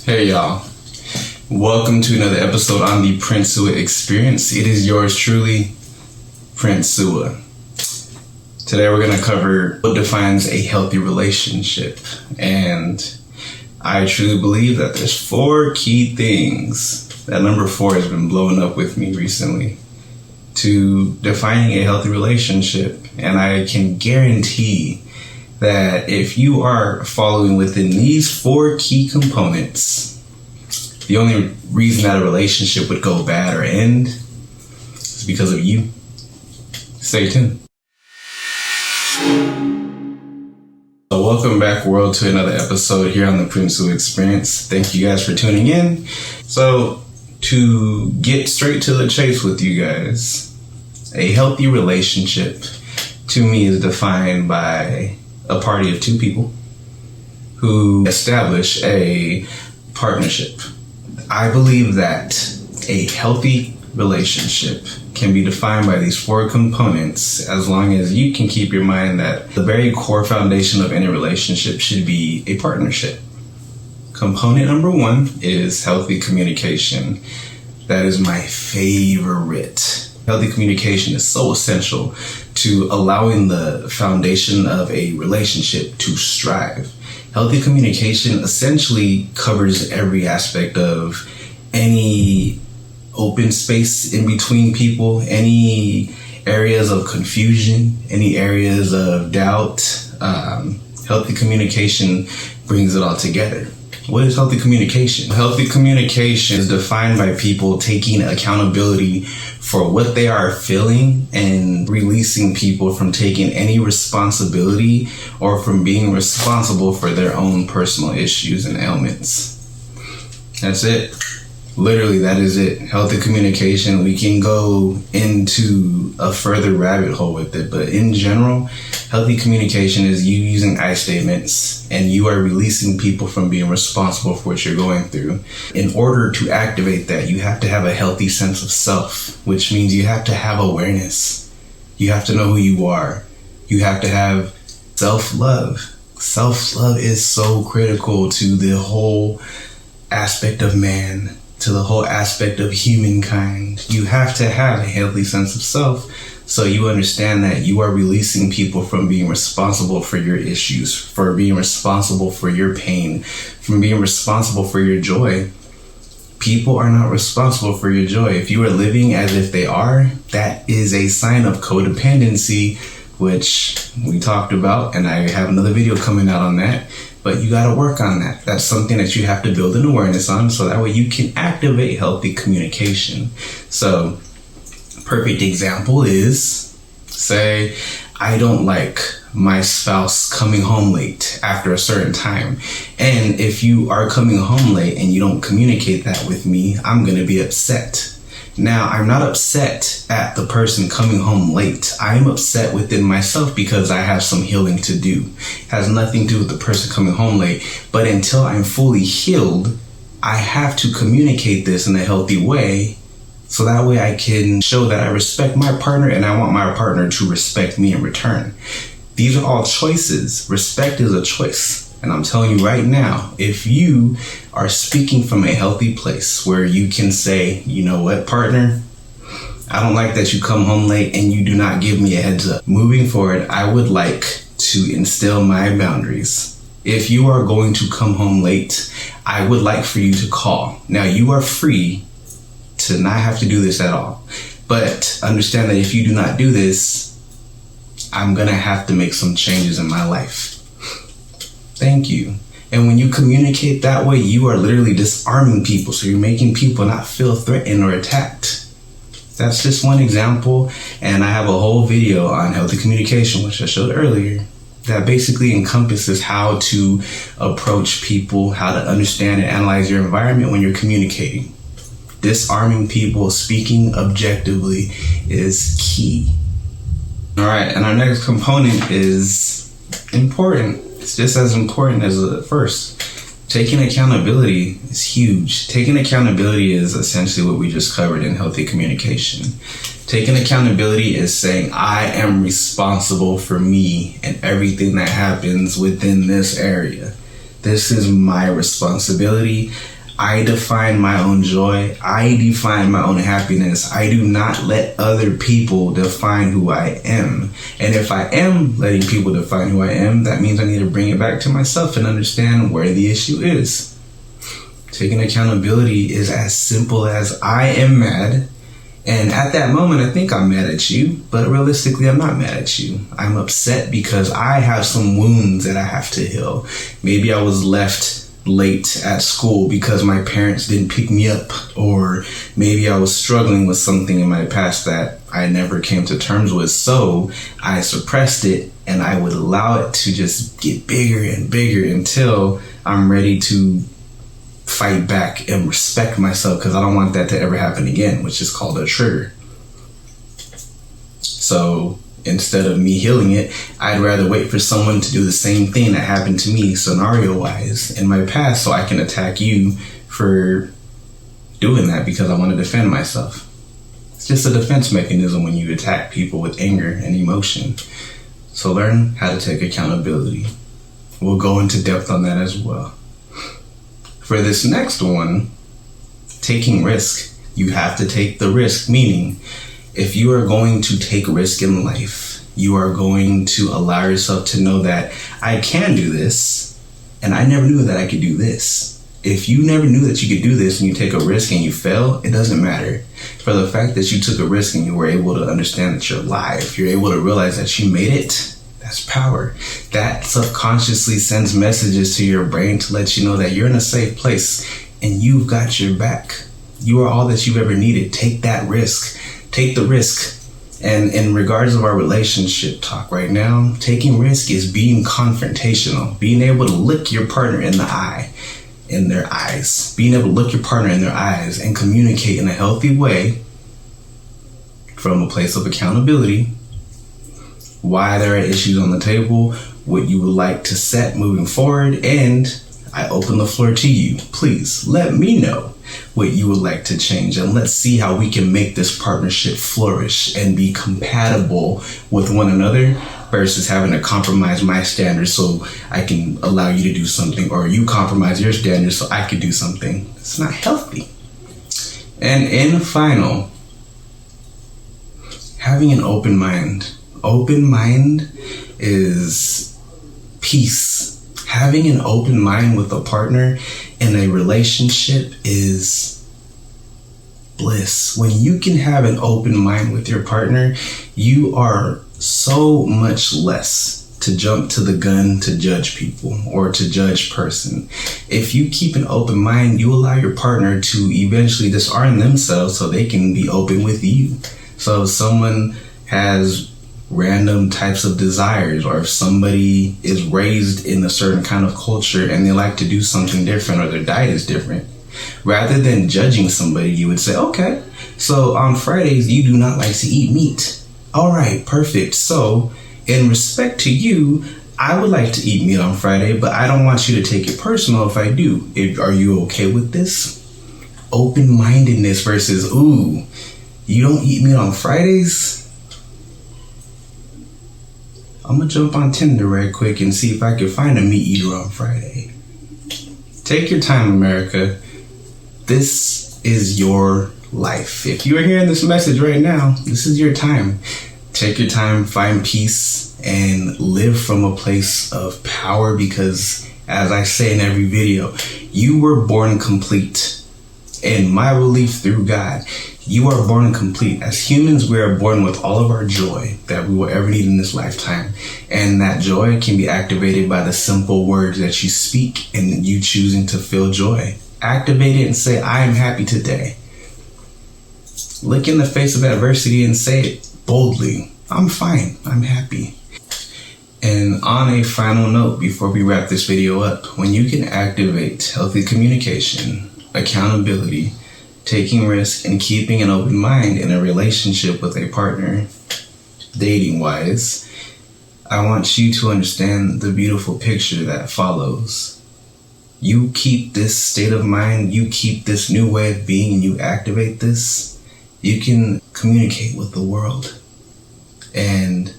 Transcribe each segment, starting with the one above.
Hey y'all, welcome to another episode on the Prince Sua Experience. It is yours truly, Prince Sua. Today we're going to cover what defines a healthy relationship, and I truly believe that there's 4 key things. That number 4 has been blowing up with me recently to defining a healthy relationship, and I can guarantee that if you are following within these 4 key components, the only reason that a relationship would go bad or end is because of you. Stay tuned. So welcome back, world, to another episode here on the Prince Sua Experience. Thank you guys for tuning in. So to get straight to the chase with you guys, a healthy relationship to me is defined by a party of 2 people who establish a partnership. I believe that a healthy relationship can be defined by these 4 components as long as you can keep your mind that the very core foundation of any relationship should be a partnership. Component number 1 is healthy communication. That is my favorite. Healthy communication is so essential to allowing the foundation of a relationship to strive. Healthy communication essentially covers every aspect of any open space in between people, any areas of confusion, any areas of doubt. Healthy communication brings it all together. What is healthy communication? Healthy communication is defined by people taking accountability for what they are feeling and releasing people from taking any responsibility or from being responsible for their own personal issues and ailments. That's it. Literally, that is it. Healthy communication. We can go into a further rabbit hole with it, but in general, healthy communication is you using I statements and you are releasing people from being responsible for what you're going through. In order to activate that, you have to have a healthy sense of self, which means you have to have awareness. You have to know who you are. You have to have self-love. Self-love is so critical to the whole aspect of man, to the whole aspect of humankind. You have to have a healthy sense of self so you understand that you are releasing people from being responsible for your issues, for being responsible for your pain, from being responsible for your joy. People are not responsible for your joy. If you are living as if they are, that is a sign of codependency, which we talked about, and I have another video coming out on that. But you got to work on that. That's something that you have to build an awareness on so that way you can activate healthy communication. So, perfect example is, say, I don't like my spouse coming home late after a certain time. And if you are coming home late and you don't communicate that with me, I'm going to be upset. Now, I'm not upset at the person coming home late. I'm upset within myself because I have some healing to do. It has nothing to do with the person coming home late. But until I'm fully healed, I have to communicate this in a healthy way so that way I can show that I respect my partner and I want my partner to respect me in return. These are all choices. Respect is a choice. And I'm telling you right now, if you are speaking from a healthy place where you can say, you know what, partner, I don't like that you come home late and you do not give me a heads up. Moving forward, I would like to instill my boundaries. If you are going to come home late, I would like for you to call. Now, you are free to not have to do this at all. But understand that if you do not do this, I'm going to have to make some changes in my life. Thank you. And when you communicate that way, you are literally disarming people. So you're making people not feel threatened or attacked. That's just one example. And I have a whole video on healthy communication, which I showed earlier, that basically encompasses how to approach people, how to understand and analyze your environment when you're communicating. Disarming people, speaking objectively is key. All right. And our next component is important. It's just as important as the first. Taking accountability is huge. Taking accountability is essentially what we just covered in healthy communication. Taking accountability is saying, I am responsible for me and everything that happens within this area. This is my responsibility. I define my own joy. I define my own happiness. I do not let other people define who I am. And if I am letting people define who I am, that means I need to bring it back to myself and understand where the issue is. Taking accountability is as simple as I am mad. And at that moment, I think I'm mad at you, but realistically, I'm not mad at you. I'm upset because I have some wounds that I have to heal. Maybe I was left late at school because my parents didn't pick me up, or maybe I was struggling with something in my past that I never came to terms with, so I suppressed it and I would allow it to just get bigger and bigger until I'm ready to fight back and respect myself, because I don't want that to ever happen again, which is called a trigger. So instead of me healing it, I'd rather wait for someone to do the same thing that happened to me scenario-wise in my past, so I can attack you for doing that because I want to defend myself. It's just a defense mechanism when you attack people with anger and emotion. So learn how to take accountability. We'll go into depth on that as well. For this next one, taking risk. You have to take the risk, meaning if you are going to take risk in life, you are going to allow yourself to know that I can do this, and I never knew that I could do this. If you never knew that you could do this and you take a risk and you fail, it doesn't matter. For the fact that you took a risk and you were able to understand that you're alive, you're able to realize that you made it, that's power. That subconsciously sends messages to your brain to let you know that you're in a safe place and you've got your back. You are all that you've ever needed. Take that risk. Take the risk. And in regards of our relationship talk right now, taking risk is being confrontational, being able to look your partner in the eye, in their eyes, being able to look your partner in their eyes and communicate in a healthy way from a place of accountability, why there are issues on the table, what you would like to set moving forward, and I open the floor to you. Please let me know what you would like to change, and let's see how we can make this partnership flourish and be compatible with one another versus having to compromise my standards so I can allow you to do something, or you compromise your standards so I can do something. It's not healthy. And in final, having an open mind. Open mind is peace. Having an open mind with a partner in a relationship is bliss. When you can have an open mind with your partner, you are so much less to jump to the gun to judge people or to judge person. If you keep an open mind, you allow your partner to eventually disarm themselves so they can be open with you. So if someone has random types of desires, or if somebody is raised in a certain kind of culture and they like to do something different, or their diet is different, rather than judging somebody, you would say, okay, so on Fridays you do not like to eat meat. All right, perfect. So in respect to you, I would like to eat meat on Friday, but I don't want you to take it personal if I do. Are you okay with this? Open-mindedness versus, ooh, you don't eat meat on Fridays? I'm gonna jump on Tinder right quick and see if I can find a meat eater on Friday. Take your time, America. This is your life. If you are hearing this message right now, this is your time. Take your time, find peace, and live from a place of power, because as I say in every video, you were born complete. In my belief through God, you are born complete. As humans, we are born with all of our joy that we will ever need in this lifetime. And that joy can be activated by the simple words that you speak and you choosing to feel joy. Activate it and say, I am happy today. Look in the face of adversity and say it boldly. I'm fine. I'm happy. And on a final note, before we wrap this video up, when you can activate healthy communication, accountability, taking risks, and keeping an open mind in a relationship with a partner, dating wise, I want you to understand the beautiful picture that follows. You keep this state of mind, you keep this new way of being, and you activate this, you can communicate with the world. And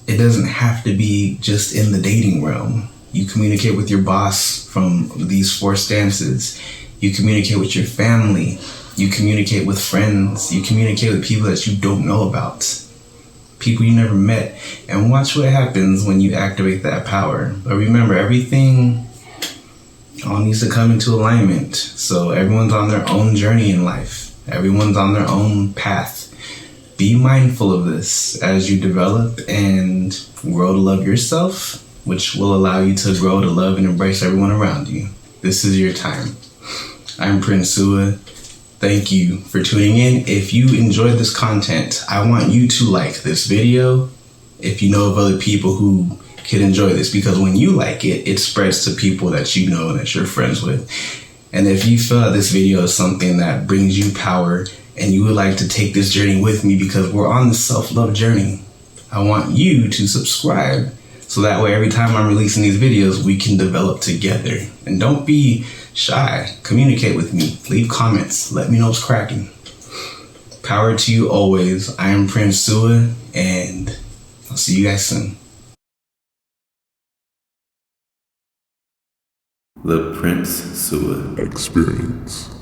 it doesn't have to be just in the dating realm. You communicate with your boss from these 4 stances. You communicate with your family. You communicate with friends. You communicate with people that you don't know about. People you never met. And watch what happens when you activate that power. But remember, everything all needs to come into alignment. So everyone's on their own journey in life. Everyone's on their own path. Be mindful of this as you develop and grow to love yourself, which will allow you to grow to love and embrace everyone around you. This is your time. I'm Prince Sua. Thank you for tuning in. If you enjoyed this content, I want you to like this video if you know of other people who could enjoy this, because when you like it, it spreads to people that you know and that you're friends with. And if you feel that this video is something that brings you power and you would like to take this journey with me, because we're on the self-love journey, I want you to subscribe so that way every time I'm releasing these videos, we can develop together. And don't be shy. Communicate with me. Leave comments. Let me know what's cracking. Power to you always. I am Prince Sua, and I'll see you guys soon. The Prince Sua Experience.